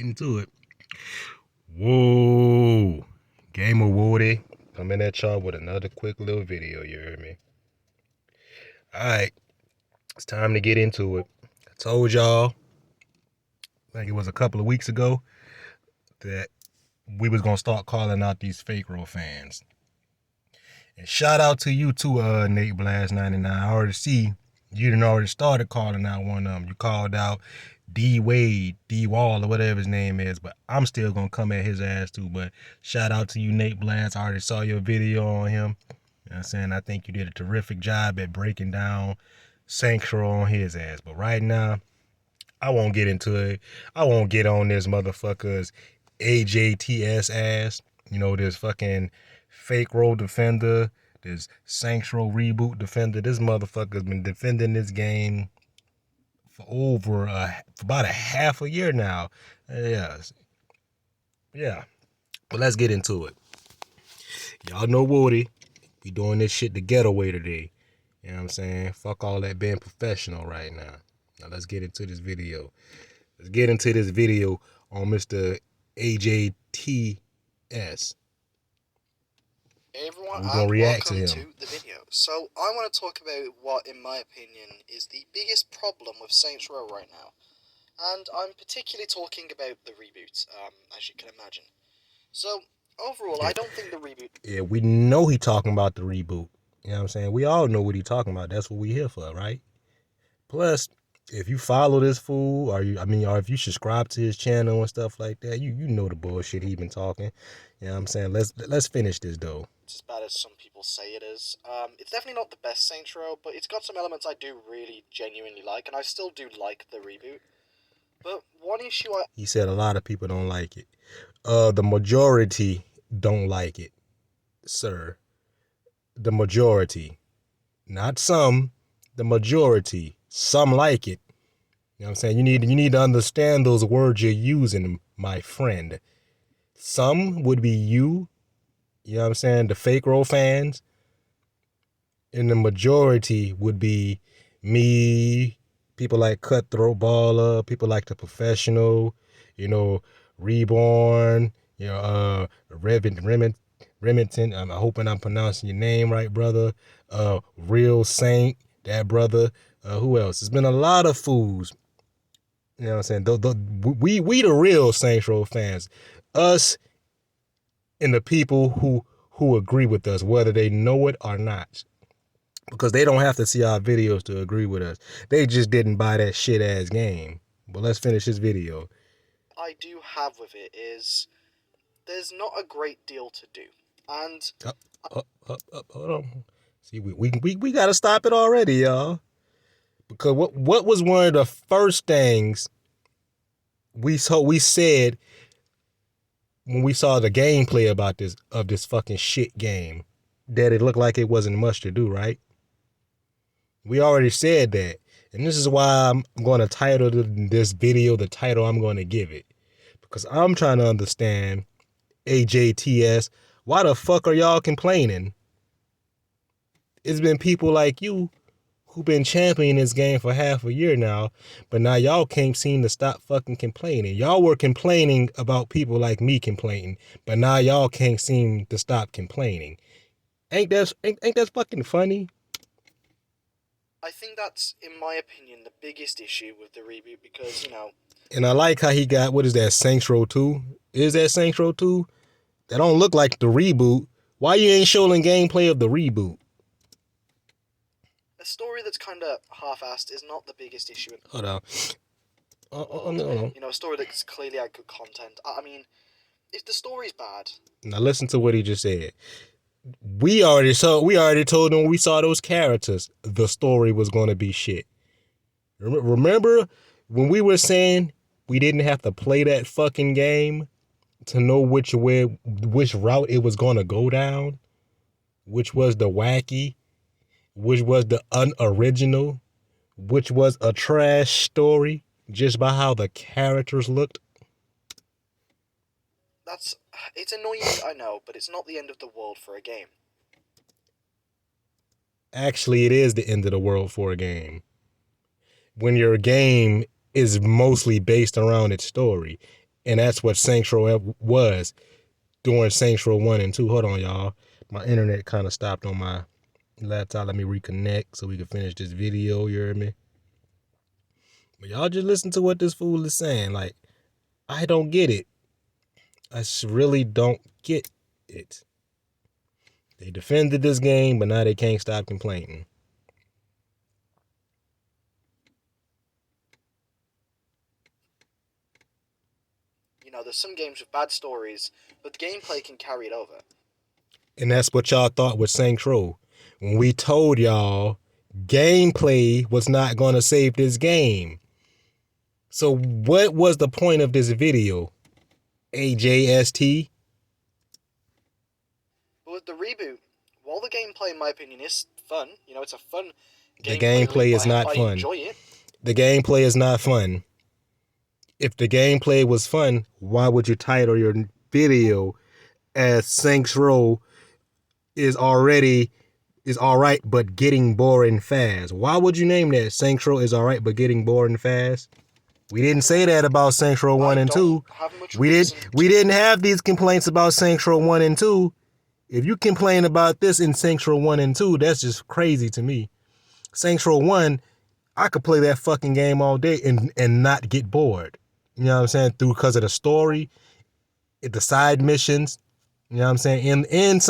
into it. Whoa. Gamer Woody coming at y'all with another quick little video, you heard me? Alright, it's time to get into it. I told y'all, I think it was a couple of weeks ago, that we was gonna start calling out these fake roll fans. And shout out to you too, Nate Blast 99. I already see you done already started calling out one of them. You called out D Wade, D Wall, or whatever his name is, but I'm still gonna come at his ass too. But shout out to you, Nate Blast. I already saw your video on him. You know what I'm saying? I think you did a terrific job at breaking down Sanctuary on his ass. But right now, I won't get into it. I won't get on this motherfucker's AJTS ass. You know, this fucking fake role defender, this Sanctuary reboot defender. This motherfucker's been defending this game for for about a half a year now. Yeah. But let's get into it. Y'all know Woody. We doing this shit the getaway today. You know what I'm saying? Fuck all that being professional right now. Now let's get into this video. Let's get into this video on Mr. AJTS. Hey everyone, We're gonna and react welcome to him. the video. So I want to talk about what, in my opinion, is the biggest problem with Saints Row right now. And I'm particularly talking about the reboot, as you can imagine. So, overall, I don't think the reboot... Yeah, we know he talking about the reboot. You know what I'm saying? We all know what he talking about. That's what we here for, right? Plus, if you follow this fool, or if you subscribe to his channel and stuff like that, you know the bullshit he been talking. You know what I'm saying? Let's finish this though. It's as bad as some people say it is. It's definitely not the best Saints Row, but it's got some elements I do really genuinely like, and I still do like the reboot. But one issue He said a lot of people don't like it. The majority don't like it, sir. The majority. Not some, the majority. Some like it. You know what I'm saying? You need to understand those words you're using, my friend. Some would be you know what I'm saying, the fake roll fans. And the majority would be me, people like Cutthroat Baller, people like The Professional, you know, Reborn, you know, Remington. I'm hoping I'm pronouncing your name right, brother. Real Saint, that brother. Who else? There's been a lot of fools. You know what I'm saying? We the real Saints Row fans. Us and the people who agree with us, whether they know it or not. Because they don't have to see our videos to agree with us. They just didn't buy that shit ass game. But let's finish this video. I do have with it is there's not a great deal to do. And Hold on. See, we gotta stop it already, y'all. Because what was one of the first things we said when we saw the gameplay about this fucking shit game, that it looked like it wasn't much to do, right? We already said that. And this is why I'm going to title this video the title I'm going to give it. Because I'm trying to understand, AJTS, why the fuck are y'all complaining? It's been people like you who've been championing this game for half a year now, but now y'all can't seem to stop fucking complaining. Y'all were complaining about people like me complaining, but now y'all can't seem to stop complaining. Ain't that fucking funny? I think that's, in my opinion, the biggest issue with the reboot because, you know... And I like how he got, what is that, Saints Row 2? Is that Saints Row 2? That don't look like the reboot. Why you ain't showing gameplay of the reboot? A story that's kind of half-assed is not the biggest issue. Hold on. No. You know, a story that's clearly had good content. I mean, if the story's bad... Now listen to what he just said. We already told him when we saw those characters, the story was going to be shit. Remember when we were saying we didn't have to play that fucking game to know which route it was going to go down? Which was the wacky, which was the unoriginal, which was a trash story just by how the characters looked? It's annoying, I know, but it's not the end of the world for a game. Actually, it is the end of the world for a game. When your game is mostly based around its story. And that's what Saints Row was during Saints Row 1 and 2. Hold on, y'all. My internet kind of stopped on my laptop. Let me reconnect so we can finish this video. You hear me? But y'all just listen to what this fool is saying. Like, I don't get it. I really don't get it. They defended this game, but now they can't stop complaining. You know, there's some games with bad stories, but the gameplay can carry it over. And that's what y'all thought with Saints Row. When we told y'all gameplay was not going to save this game. So what was the point of this video? AJST? But with the reboot, while the gameplay, in my opinion, is fun, you know, it's a fun The gameplay loop. gameplay is not I fun. enjoy it. The gameplay is not fun. If the gameplay was fun, why would you title your video as Saints Row is alright but getting boring fast? Why would you name that Saints Row is alright but getting boring fast? We didn't say that about Saints Row 1 and 2. We didn't have these complaints about Saints Row 1 and 2. If you complain about this in Saints Row 1 and 2, that's just crazy to me. Saints Row 1, I could play that fucking game all day and not get bored. You know what I'm saying? Because of the story, the side missions, you know what I'm saying? And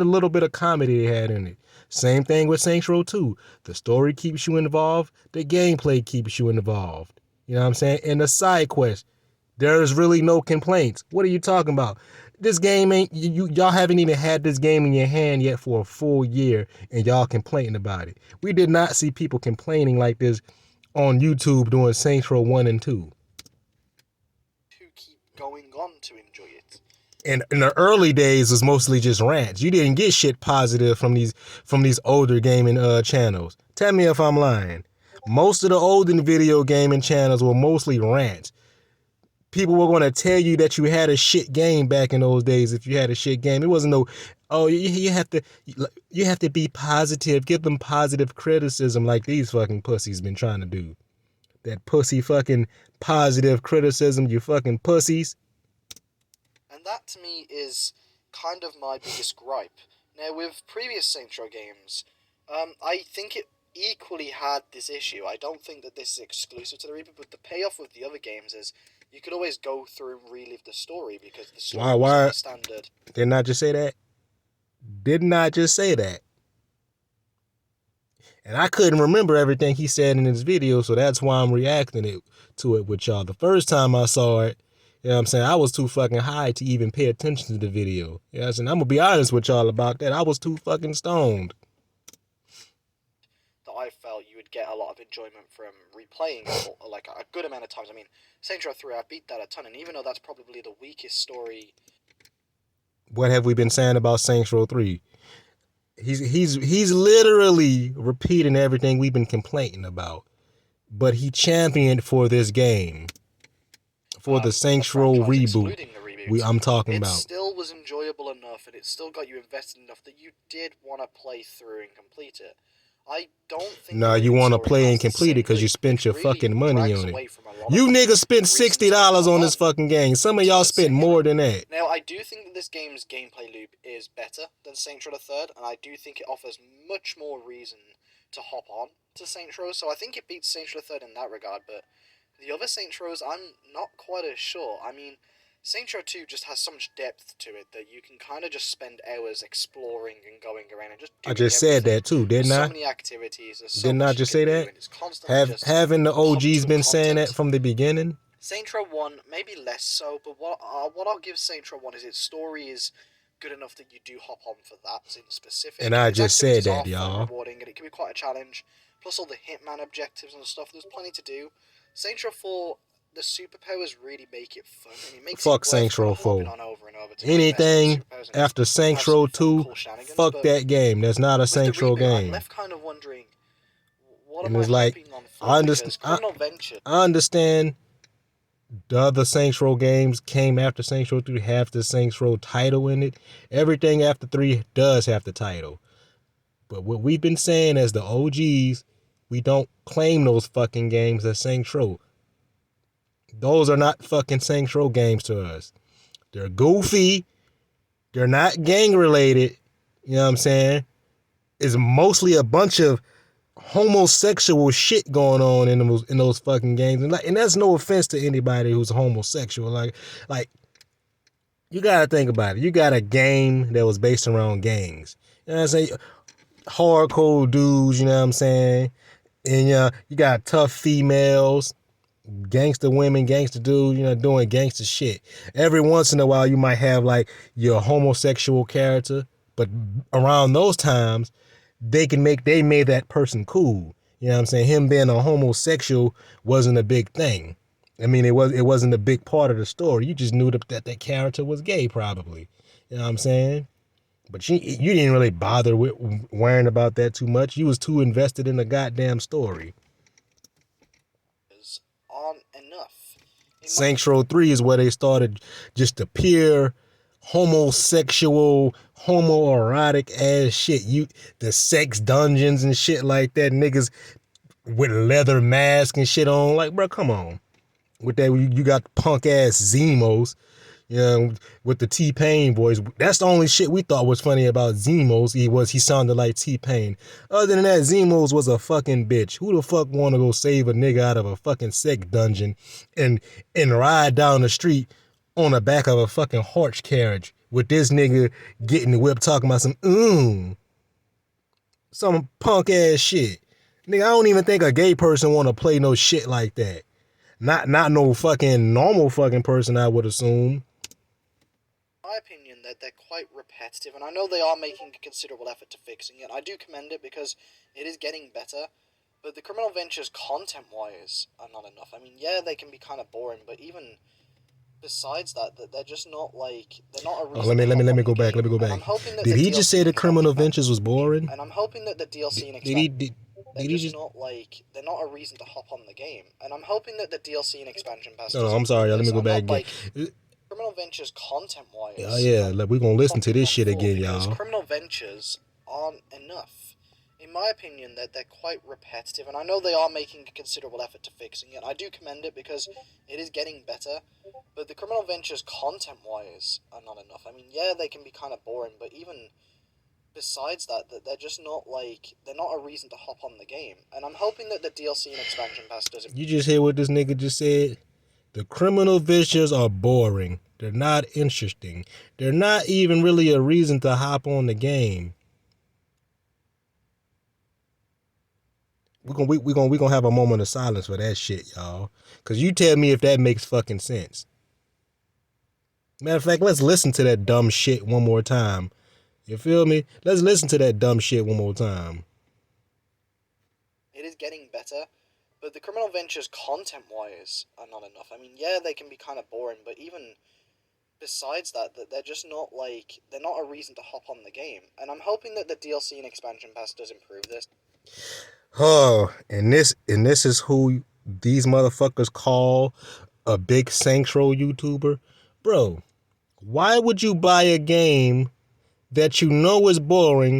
the little bit of comedy they had in it. Same thing with Saints Row 2. The story keeps you involved. The gameplay keeps you involved. You know what I'm saying? And the side quest, there's really no complaints. What are you talking about? This game ain't, y'all haven't even had this game in your hand yet for a full year and y'all complaining about it. We did not see people complaining like this on YouTube doing Saints Row 1 and 2. To keep going on to enjoy it. And in the early days, it was mostly just rants. You didn't get shit positive from these older gaming channels. Tell me if I'm lying. Most of the older video gaming channels were mostly rants. People were going to tell you that you had a shit game back in those days. If you had a shit game, it wasn't no, oh, you have to be positive, give them positive criticism like these fucking pussies been trying to do. That pussy fucking positive criticism, you fucking pussies. And that to me is kind of my biggest gripe. Now, with previous Saints Row games, I think it equally had this issue. I don't think that this is exclusive to the reboot, but the payoff with the other games is you could always go through and relive the story because the story was standard. Did not just say that? Did not just say that. And I couldn't remember everything he said in his video, so that's why I'm reacting to it with y'all. The first time I saw it, you know what I'm saying, I was too fucking high to even pay attention to the video. You know what I'm saying? I'm going to be honest with y'all about that. I was too fucking stoned. That I felt you would get a lot of enjoyment from replaying it, like a good amount of times. I mean, Saints Row 3, I beat that a ton, and even though that's probably the weakest story... What have we been saying about Saints Row 3? He's literally repeating everything we've been complaining about. But he championed for this game. For the Saints Row reboot. I'm talking about. It still was enjoyable enough and it still got you invested enough that you did want to play through and complete it. I don't think... No, you want to play and complete it because you spent your fucking money on it. You niggas spent $60 on this fucking game. Some of y'all spent more than that. Now, I do think that this game's gameplay loop is better than Saints Row the Third, and I do think it offers much more reason to hop on to Saints Row, so I think it beats Saints Row the Third in that regard, but the other Saints Rows, I'm not quite as sure. I mean, Saints Row 2 just has so much depth to it that you can kind of just spend hours exploring and going around and just doing I just said that too, didn't I? So many activities. Didn't I just say that? Haven't the OGs been saying that from the beginning? Saints Row 1, maybe less so, but what I'll give Saints Row 1 is its story is good enough that you do hop on for that in specific. And I just said that, y'all. Rewarding, and it can be quite a challenge. Plus all the hitman objectives and stuff, there's plenty to do. Saints Row 4, the superpowers really make it fun. And it makes fuck Saints Row 4. Anything after Saints Row 2, fuck that game. That's not a Saints Row game. I'm left kind of wondering, what and am it's I like, I understand the other Saints Row games came after Saints Row 3, have the Saints Row title in it. Everything after 3 does have the title. But what we've been saying as the OGs, we don't claim those fucking games as Saints Row. Those are not fucking Saints Row games to us. They're goofy. They're not gang related. You know what I'm saying? It's mostly a bunch of homosexual shit going on in those fucking games, and that's no offense to anybody who's homosexual. Like you gotta think about it. You got a game that was based around gangs. You know what I'm saying? Hardcore dudes. You know what I'm saying? And you got tough females, gangster women, gangster dudes, doing gangster shit. Every once in a while, you might have like your homosexual character, but around those times, they made that person cool. You know what I'm saying? Him being a homosexual wasn't a big thing. I mean, it wasn't a big part of the story. You just knew that character was gay, probably. You know what I'm saying? But you didn't really bother with worrying about that too much. You was too invested in the goddamn story. Aren't enough. Saints Row 3 is where they started just the pure homosexual, homoerotic ass shit. The sex dungeons and shit like that. Niggas with leather masks and shit on. Like, bro, come on. With that, you got punk ass Zemos. With the T-Pain voice. That's the only shit we thought was funny about Zemos. He sounded like T-Pain. Other than that, Zemos was a fucking bitch. Who the fuck want to go save a nigga out of a fucking sex dungeon and ride down the street on the back of a fucking horse carriage with this nigga getting whipped talking about some punk ass shit. Nigga, I don't even think a gay person want to play no shit like that. Not no fucking normal fucking person, I would assume. My opinion that they're quite repetitive, and I know they are making a considerable effort to fixing it. I do commend it because it is getting better, but the Criminal Ventures content-wise are not enough. I mean, yeah, they can be kind of boring, but even besides that they're just not like they're not a reason. Let me go back. I'm hoping that did he just say the Criminal Ventures was boring? And I'm hoping that the DLC and they're not a reason to hop on the game. And I'm hoping that the DLC and expansion pass. No, I'm sorry. Let me go back again. Criminal Ventures content-wise. Oh yeah, we're gonna listen to this shit again, y'all. Criminal Ventures aren't enough. In my opinion, that they're quite repetitive, and I know they are making a considerable effort to fixing it. I do commend it because it is getting better, but the Criminal Ventures content-wise are not enough. I mean, yeah, they can be kind of boring, but even besides that they're just not like they're not a reason to hop on the game. And I'm hoping that the DLC and expansion pass doesn't. You just hear what this nigga just said? The Criminal Ventures are boring. They're not interesting. They're not even really a reason to hop on the game. We're gonna have a moment of silence for that shit, y'all. Cause you tell me if that makes fucking sense. Matter of fact, let's listen to that dumb shit one more time. You feel me? Let's listen to that dumb shit one more time. It is getting better, but the Criminal Ventures content-wise are not enough. I mean, yeah, they can be kind of boring, but even besides that they're just not like they're not a reason to hop on the game. And I'm hoping that the DLC and expansion pass does improve this. Oh, and this is who these motherfuckers call a big Saints Row YouTuber? Bro, why would you buy a game that you know is boring